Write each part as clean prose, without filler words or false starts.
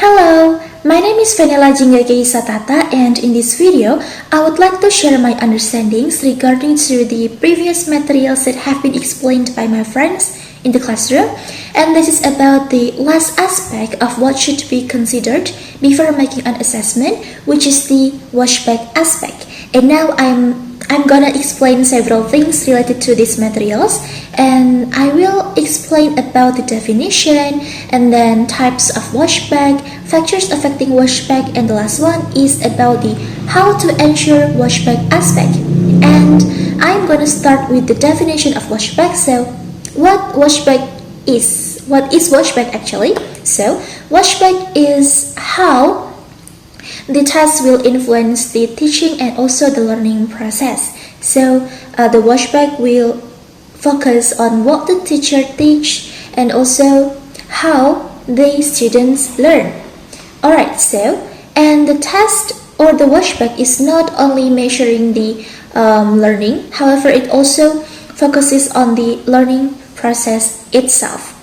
Hello, my name is Fenella Jingga Keissataqtha, and in this video, I would like to share my understandings regarding to the previous materials that have been explained by my friends in the classroom, and this is about the last aspect of what should be considered before making an assessment, which is the washback aspect. And now I'm gonna explain several things related to these materials, and I will explain about the definition and then types of washback, factors affecting washback, and the last one is about the how to ensure washback aspect. And I'm gonna start with the definition of washback. So what washback is? What is washback actually? So washback is how the test will influence the teaching and also the learning process. So the washback will focus on what the teacher teach and also how the students learn. Alright, so and the test or the washback is not only measuring the learning, however it also focuses on the learning process itself.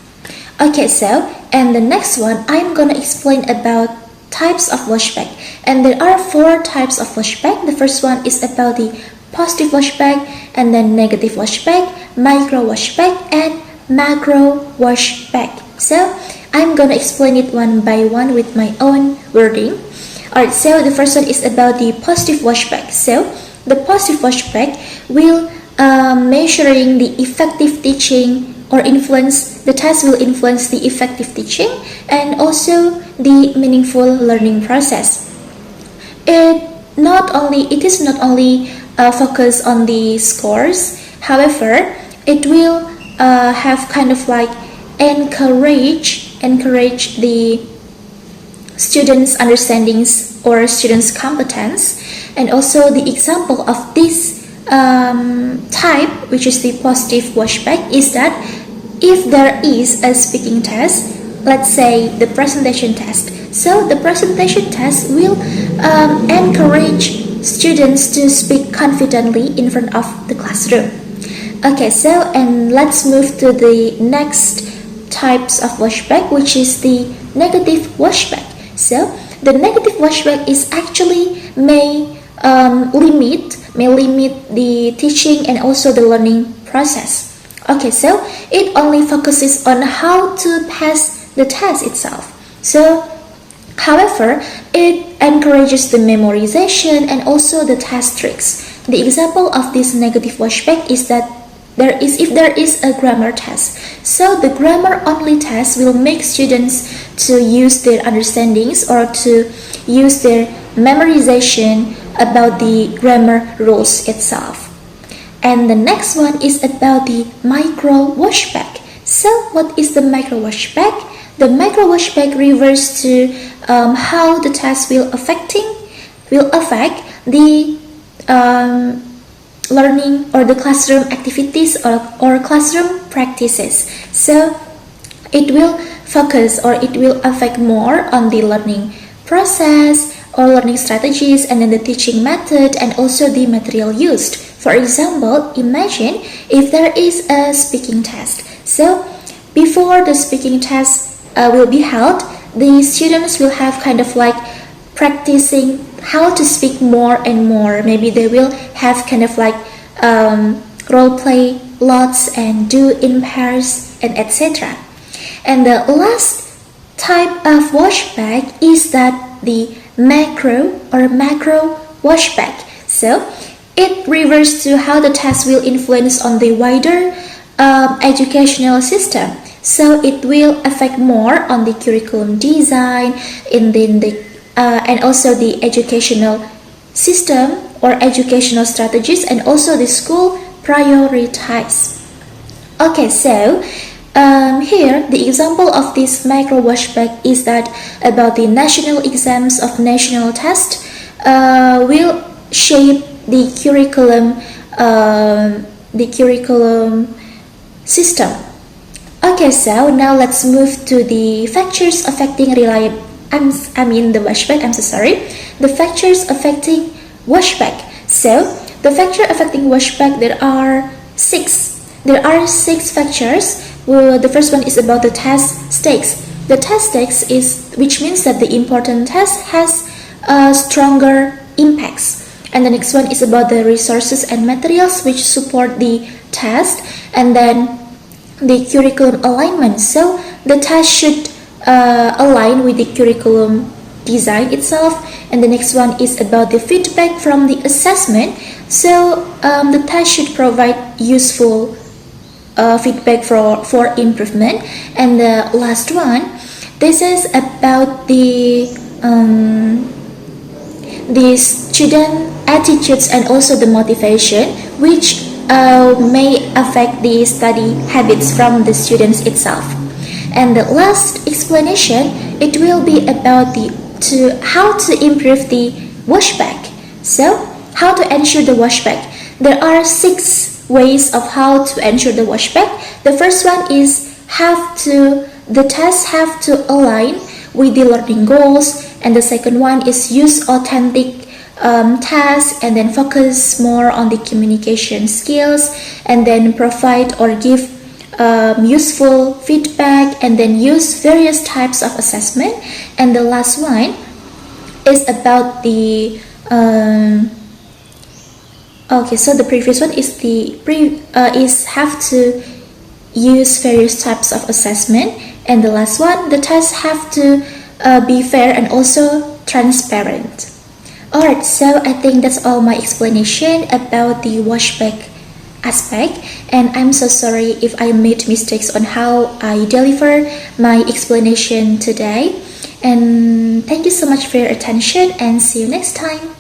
Okay, so and the next one I'm gonna explain about types of washback, and there are 4 types of washback. The first one is about the positive washback, and then negative washback, micro washback, and macro washback. So I'm gonna explain it one by one with my own wording. Alright, so the first one is about the positive washback. So the positive washback will measuring the effective teaching or influence, the test will influence the effective teaching and also the meaningful learning process. It is not only focus on the scores, however it will have kind of like encourage the students' understandings or students' competence. And also the example of this type, which is the positive washback, is that if there is a speaking test, let's say the presentation test, so the presentation test will encourage students to speak confidently in front of the classroom. Okay, so and let's move to the next types of washback, which is the negative washback. So the negative washback is actually may limit the teaching and also the learning process. Okay, so it only focuses on how to pass the test itself. So however, it encourages the memorization and also the test tricks. The example of this negative washback is that if there is a grammar test, so the grammar only test will make students to use their understandings or to use their memorization about the grammar rules itself. And the next one is about the micro washback. So what is the micro washback? The micro washback refers to how the test will affect the learning or the classroom activities or classroom practices. So it will focus or it will affect more on the learning process or learning strategies and then the teaching method and also the material used. For example, imagine if there is a speaking test. So before the speaking test will be held, the students will have kind of like practicing how to speak more and more. Maybe they will have kind of like role play lots and do in pairs and etc. And the last type of washback is that the macro or macro washback. So it refers to how the test will influence on the wider educational system. So it will affect more on the curriculum design and also the educational system or educational strategies and also the school prioritize. Okay, so here the example of this micro washback is that about the national exams of national test will shape the curriculum system. Okay, so now let's move to the factors affecting the washback. I'm so sorry. The factors affecting washback. So the factor affecting washback, there are 6 factors. The first one is about the test stakes. the test takes is, which means that the important test has stronger impacts. And the next one is about the resources and materials which support the test, and then the curriculum alignment. So the test should align with the curriculum design itself. And the next one is about the feedback from the assessment. So the test should provide useful feedback for improvement. And the last one, this is about the student attitudes and also the motivation, which may affect the study habits from the students itself. And the last explanation, it will be about how to improve the washback. So how to ensure the washback? There are 6 ways of how to ensure the washback. The first one is the tests have to align with the learning goals, and the second one is use authentic tasks, and then focus more on the communication skills, and then provide or give useful feedback, and then use various types of assessment. And the last one is about the so the previous one is is have to use various types of assessment, and the last one, the tests have to be fair and also transparent. Alright, so I think that's all my explanation about the washback aspect, and I'm so sorry if I made mistakes on how I deliver my explanation today. And thank you so much for your attention, and see you next time.